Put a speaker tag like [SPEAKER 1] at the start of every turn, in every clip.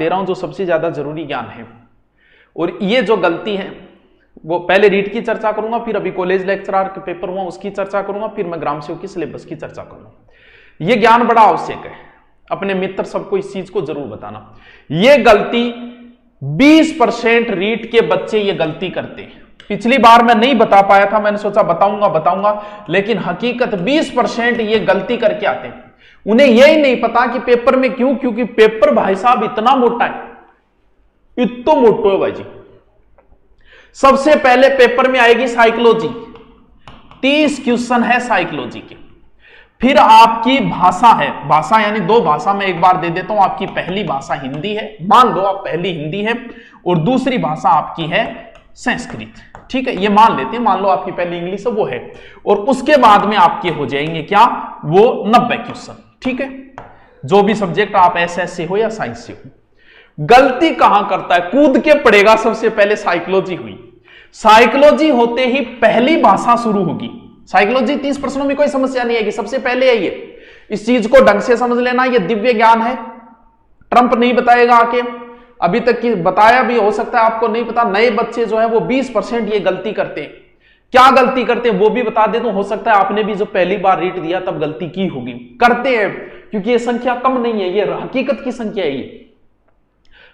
[SPEAKER 1] दे रहा हूं जो सबसे ज्यादा जरूरी ज्ञान है। और ये जो गलती है वो पहले रीट की चर्चा करूंगा, फिर अभी कॉलेज लेक्चरर के पेपर हुआ उसकी चर्चा करूंगा, फिर मैं ग्राम सेवक की सिलेबस की चर्चा करूंगा। ये ज्ञान बड़ा आवश्यक है, अपने मित्र सबको इस चीज को जरूर बताना। ये गलती 20% रीट के बच्चे ये गलती करते हैं। पिछली बार मैं नहीं बता पाया था, मैंने सोचा बताऊंगा, लेकिन हकीकत 20% ये गलती करके आते हैं। उन्हें यही नहीं पता कि पेपर में क्यों, क्योंकि पेपर भाई साहब इतना मोटा है, इतना मोटा है भाई जी। सबसे पहले पेपर में आएगी साइकोलॉजी, 30 क्वेश्चन है साइकोलॉजी के। फिर आपकी भाषा है, भाषा यानी 2 भाषा में एक बार दे देता हूं। आपकी पहली भाषा हिंदी है, मान लो आप पहली हिंदी है, और दूसरी भाषा आपकी है संस्कृत, ठीक है, ये मान लेते हैं। मान लो आपकी पहली इंग्लिश है, वो है, और उसके बाद में आपके हो जाएंगे क्या, वो 90 क्वेश्चन, ठीक है। जो भी सब्जेक्ट आप एसएस से हो या साइंस से हो। गलती कहां करता है, कूद के पड़ेगा। सबसे पहले साइकोलॉजी हुई, साइकोलॉजी होते ही पहली भाषा शुरू होगी। साइकोलॉजी 30 प्रश्नों में कोई समस्या नहीं आएगी, सबसे पहले है ये। इस चीज को ढंग से समझ लेना, ये दिव्य ज्ञान है, ट्रंप नहीं बताएगा आके। अभी तक की बताया भी, हो सकता है आपको नहीं पता। नए बच्चे जो है वो 20% ये गलती करते हैं। क्या गलती करते हैं वो भी बता दे, तो हो सकता है आपने भी जो पहली बार रीट दिया तब गलती की होगी। करते हैं क्योंकि ये संख्या कम नहीं है, ये हकीकत की संख्या है ये।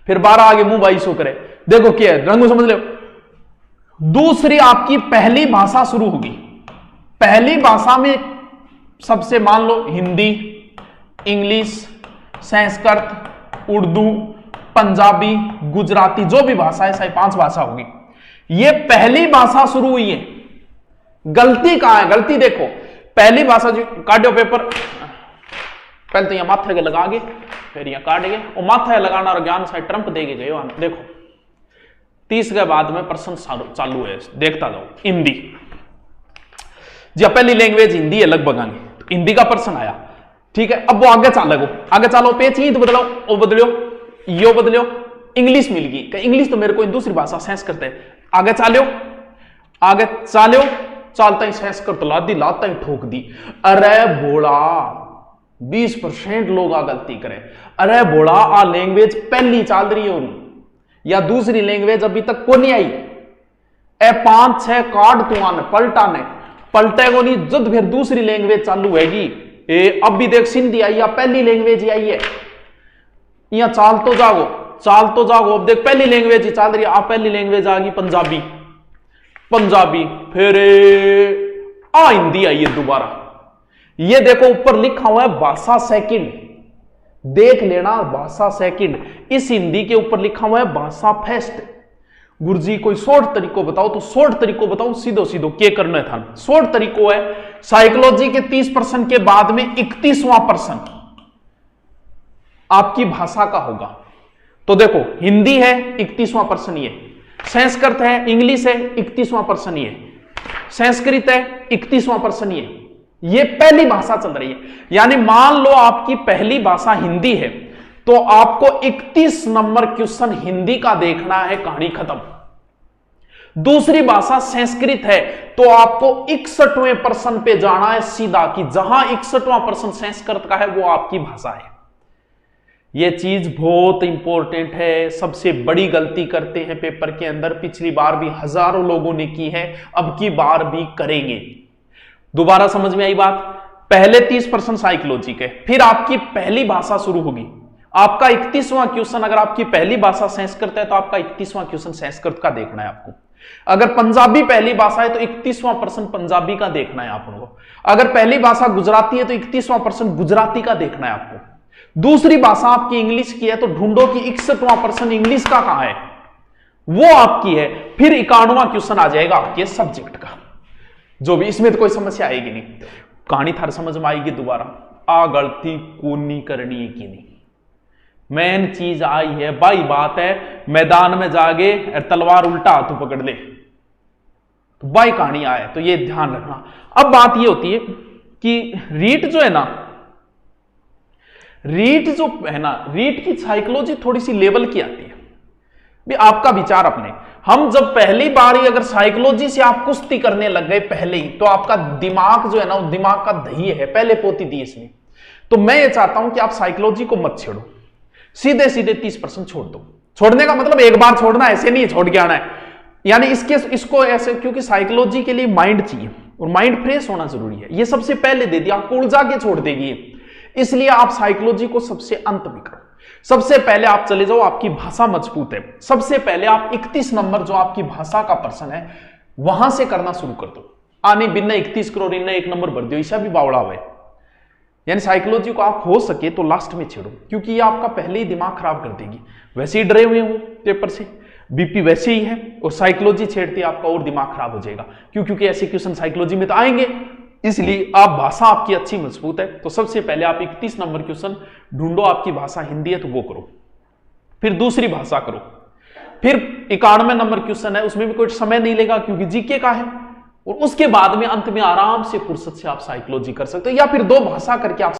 [SPEAKER 1] फिर 12 आगे मुंह 22 करे, देखो क्या है, रंगो समझ लो। दूसरी आपकी पहली भाषा शुरू होगी। पहली भाषा में सबसे मान लो हिंदी, इंग्लिश, संस्कृत, उर्दू, पंजाबी, गुजराती, जो भी भाषा है, शायद 5 भाषा होगी। ये पहली भाषा शुरू हुई है। गलती कहां है, गलती देखो, पहली भाषा जो काटो पेपर, पहले तो यहां माथे के लगा गए, फिर यहां काट गए, और माथा लगाना और ज्ञान शायद ट्रंप देके गए। देखो 30 के बाद में प्रश्न चालू है, देखता जाओ। हिंदी जी, पहली लैंग्वेज हिंदी है लगभग, आगे तो हिंदी का प्रश्न आया, ठीक है। अब वो आगे चलो, पेज ही तो बदलो, वो बदलो, यो बदलो, इंग्लिश मिल गई। इंग्लिश तो मेरे को दूसरी भाषा संस्कृत है। आगे चालो, चलता ही संस्कृत लादी, लाता ही ठोक दी। अरे बोला 20% लोग आ गलती करें। अरे बोला आ लैंग्वेज पहली चल रही हो या दूसरी लैंग्वेज अभी तक को नहीं आई, ए 5-6 कार्ड तू आने पलटे को नहीं, जब फिर दूसरी लैंग्वेज चालू हैगी। अब भी देख सिंधी आई या पहली लैंग्वेज ही आई है, यहां चाल तो जाओ। अब देख पहली लैंग्वेज ही चल रही है, आप पहली लैंग्वेज आ गई पंजाबी, फिर हिंदी आई है दोबारा। ये देखो ऊपर लिखा हुआ है भाषा सेकंड, देख लेना, भाषा सेकंड। इस हिंदी के ऊपर लिखा हुआ है भाषा फर्स्ट। गुरुजी कोई शॉर्ट तरीको बताओ, तो शॉर्ट तरीको बताओ, सीधो क्या करना था। शॉर्ट तरीको है, साइकोलॉजी के 30% के बाद में 31वां प्रश्न आपकी भाषा का होगा। तो देखो हिंदी है 31वां प्रश्न ये, संस्कृत है, इंग्लिश है 31वां प्रश्न ये, संस्कृत है 31वां प्रश्न ये पहली भाषा चल रही है। यानी मान लो आपकी पहली भाषा हिंदी है तो आपको 31 नंबर क्वेश्चन हिंदी का देखना है, कहानी खत्म। दूसरी भाषा संस्कृत है तो आपको 61वें प्रश्न पे जाना है सीधा, कि जहां 61वां प्रश्न संस्कृत का है वो आपकी भाषा है। यह चीज बहुत इंपॉर्टेंट है, सबसे बड़ी गलती करते हैं पेपर के अंदर। पिछली बार भी हजारों लोगों ने की है, अब की बार भी करेंगे। दोबारा समझ में आई बात? पहले 30% साइकोलॉजी के, फिर आपकी पहली भाषा शुरू होगी। आपका 31वां क्वेश्चन, अगर आपकी पहली भाषा संस्कृत है तो आपका 31वां क्वेश्चन संस्कृत का देखना है आपको। अगर पंजाबी पहली भाषा है तो 31वां प्रश्न पंजाबी का देखना है आपको। अगर पहली भाषा गुजराती है तो 31वां प्रश्न गुजराती का देखना है आपको। दूसरी भाषा आपकी इंग्लिश की है तो ढूंढो कि 61वां प्रश्न इंग्लिश का कहां है, वो आपकी है। फिर 51वां क्वेश्चन आ जाएगा आपके सब्जेक्ट का, जो भी। इसमें तो कोई समस्या आएगी नहीं, कहानी थार समझ में आएगी। दोबारा आ गलती को नहीं करनी है कि नहीं, मेन चीज आई है भाई। बात है मैदान में जागे तलवार उल्टा हाथ पकड़ ले तो भाई कहानी आए, तो ये ध्यान रखना। अब बात ये होती है कि रीट जो है ना, रीट की साइकोलॉजी थोड़ी सी लेवल की आती है। भी आपका विचार अपने, हम जब पहली बार ही अगर साइकोलॉजी से आप कुश्ती करने लग गए पहले ही, तो आपका दिमाग जो है ना, वो दिमाग का दही है, पहले पोती दी इसमें। तो मैं ये चाहता हूं कि आप साइकोलॉजी को मत छेड़ो। सीधे सीधे 30% छोड़ दो। छोड़ने का मतलब एक बार छोड़ना, ऐसे नहीं छोड़ के आना है, यानी इसको ऐसे, क्योंकि साइकोलॉजी के लिए माइंड चाहिए और माइंड फ्रेश होना जरूरी है। ये सबसे पहले दे दिया, आपको उलझा के छोड़ देगी, इसलिए आप साइकोलॉजी को सबसे अंत में करो। सबसे पहले आप चले जाओ, आपकी भाषा मजबूत है, सबसे पहले आप 31 नंबर जो आपकी भाषा का प्रश्न है वहां से करना शुरू कर दो। आने बिना 31 करो, इन्हें 1 नंबर भर दो, ऐसा भी बावड़ा हुआ है। यानी साइकोलॉजी को आप हो सके तो लास्ट में छेड़ो, क्योंकि ये आपका पहले ही दिमाग खराब कर देगी। वैसे ही डरे हुए हो पेपर से, बीपी वैसे ही है, और साइकोलॉजी छेड़ते आपका और दिमाग खराब हो जाएगा, क्योंकि ऐसे क्वेश्चन साइकोलॉजी में तो आएंगे। इसलिए आप भाषा आपकी अच्छी मजबूत है तो सबसे पहले आप 31 नंबर क्वेश्चन ढूंढो। आपकी भाषा हिंदी है तो वो करो, फिर दूसरी भाषा करो, फिर 91 नंबर क्वेश्चन है, उसमें भी कोई समय नहीं लेगा क्योंकि जीके का है, और उसके बाद में अंत में आराम से फुर्सत से आप साइकोलॉजी कर सकते हो, या फिर 2 भाषा करके आप